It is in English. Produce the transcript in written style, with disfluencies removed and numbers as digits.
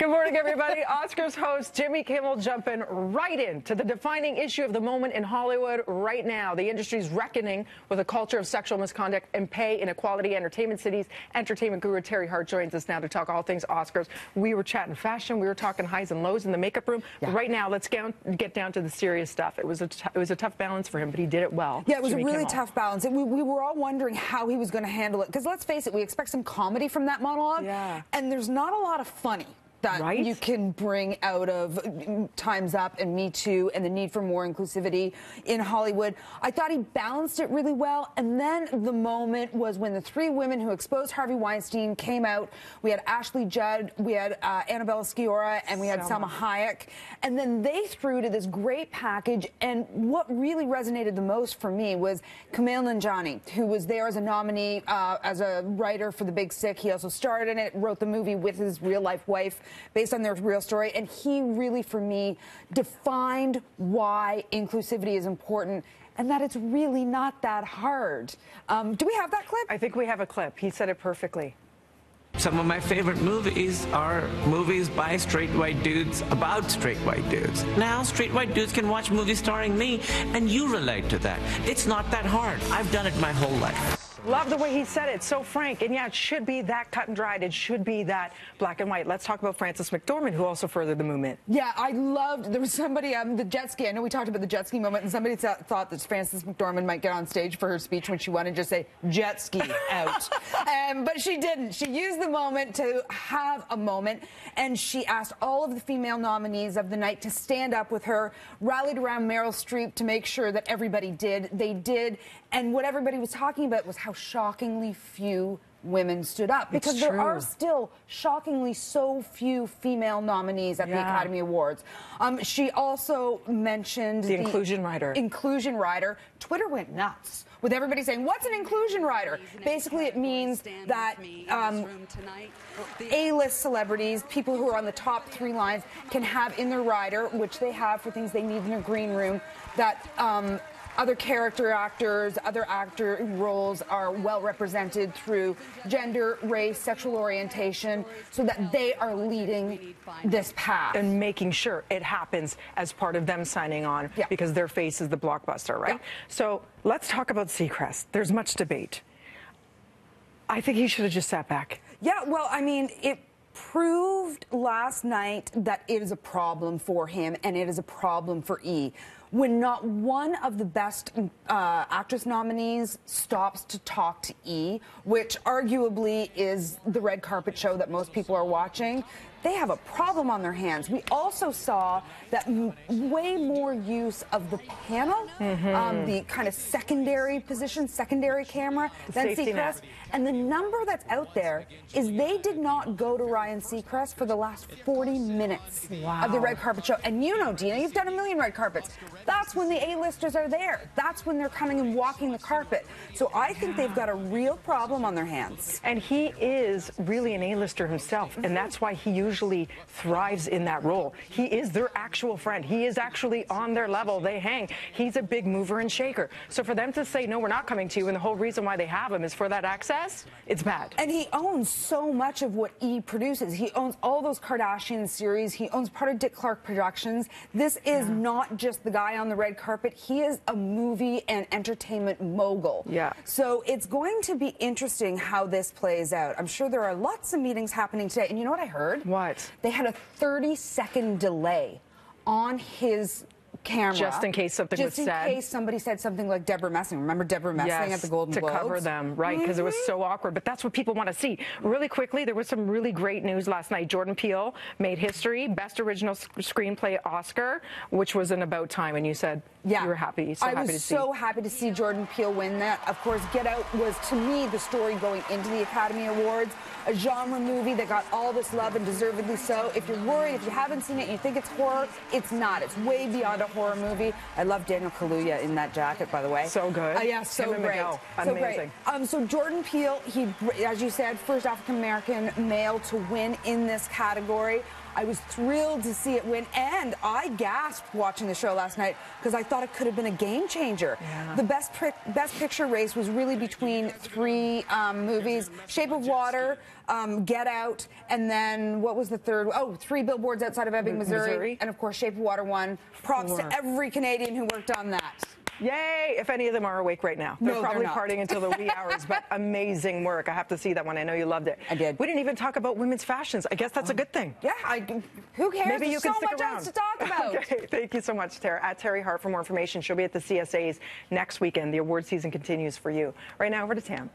Good morning, everybody. Oscars host Jimmy Kimmel jumping right into the defining issue of the moment in Hollywood right now. The industry's reckoning with a culture of sexual misconduct and pay inequality. Entertainment City's entertainment guru Teri Hart joins us now to talk all things Oscars. We were chatting fashion. We were talking highs and lows in the makeup room. Yeah. But right now, let's get down to the serious stuff. It was a tough balance for him, but he did it well. Yeah, it was Jimmy a really Kimmel. tough balance. We were all wondering how he was going to handle it. Because let's face it, we expect some comedy from that monologue. Yeah. And there's not a lot of funny that you can bring out of Time's Up and Me Too and the need for more inclusivity in Hollywood. I thought he balanced it really well. And then the moment was when the three women who exposed Harvey Weinstein came out. We had Ashley Judd, we had Annabella Sciorra, and we had Salma Hayek. And then they threw to this great package. And what really resonated the most for me was Kumail Nanjiani, who was there as a nominee, as a writer for The Big Sick. He also starred in it, wrote the movie with his real-life wife, based on their real story, and he really, for me, defined why inclusivity is important and that it's really not that hard. Do we have that clip? I think we have a clip. He said it perfectly. Some of my favorite movies are movies by straight white dudes about straight white dudes. Now straight white dudes can watch movies starring me, and you relate to that. It's not that hard. I've done it my whole life. Love the way he said it, so frank. And yeah, it should be that cut and dried. It should be that black and white. Let's talk about Frances McDormand, who also furthered the movement. Yeah, I loved, there was somebody, the jet ski, I know we talked about the jet ski moment, and somebody thought that Frances McDormand might get on stage for her speech when she won and just say, jet ski out. But she didn't. She used the moment to have a moment, and she asked all of the female nominees of the night to stand up with her, rallied around Meryl Streep to make sure that everybody did. They did, and what everybody was talking about was how shockingly few women stood up, because there are still shockingly so few female nominees at the Academy Awards. She also mentioned the inclusion rider. Inclusion rider. Twitter went nuts with everybody saying, what's an inclusion rider? Basically, it means that A-list celebrities, people who are on the top 3 lines, can have in their rider, which they have for things they need in their green room, that other character actors, other actor roles are well represented through gender, race, sexual orientation, so that they are leading this path. And making sure it happens as part of them signing on, because their face is the blockbuster, right? Yeah. So let's talk about Seacrest. There's much debate. I think he should have just sat back. Yeah, well, I mean, it proved last night that it is a problem for him and it is a problem for E. When not one of the best actress nominees stops to talk to E, which arguably is the red carpet show that most people are watching, they have a problem on their hands. We also saw that way more use of the panel, the kind of secondary position, secondary camera than Seacrest. And the number that's out there is they did not go to Ryan Seacrest for the last 40 minutes of the red carpet show. And you know, Dina, you've done a million red carpets. That's when the A-listers are there. That's when they're coming and walking the carpet. So I think they've got a real problem on their hands. And he is really an A-lister himself, and that's why he usually thrives in that role. He is their actual friend. He is actually on their level. They hang. He's a big mover and shaker. So for them to say, no, we're not coming to you, and the whole reason why they have him is for that access, it's bad. And he owns so much of what E produces. He owns all those Kardashian series. He owns part of Dick Clark Productions. This is not just the guy on the red carpet. He is a movie and entertainment mogul. Yeah. So it's going to be interesting how this plays out. I'm sure there are lots of meetings happening today. And you know what I heard? What? They had a 30-second delay on his camera. Just in case something was said. Just in case somebody said something like Deborah Messing. Remember Deborah Messing at the Golden Globes? To cover them, right, because it was so awkward. But that's what people want to see. Really quickly, there was some really great news last night. Jordan Peele made history, Best Original Screenplay Oscar, which was in About Time, and you said you were happy. I was so happy to see Jordan Peele win that. Of course, Get Out was, to me, the story going into the Academy Awards. A genre movie that got all this love, and deservedly so. If you're worried, if you haven't seen it, you think it's horror, it's not. It's way beyond a horror movie. I love Daniel Kaluuya in that jacket, by the way. So good. Yeah, so great. So great. So Jordan Peele, he, as you said, first African-American male to win in this category. I was thrilled to see it win, and I gasped watching the show last night because I thought it could have been a game changer. Yeah. The best picture race was really between three movies: Shape of Water, Get Out, and then what was the third? Oh, Three Billboards Outside of Ebbing, Missouri. And of course, Shape of Water won. Props to every Canadian who worked on that. Yay, if any of them are awake right now. They're probably partying until the wee hours, but amazing work. I have to see that one. I know you loved it. I did. We didn't even talk about women's fashions. I guess that's a good thing. Yeah, who cares? Maybe There's you can so stick much around. else to talk about. Okay, thank you so much, Tara. At Teri Hart for more information. She'll be at the CSAs next weekend. The award season continues for you. Right now, over to Tam.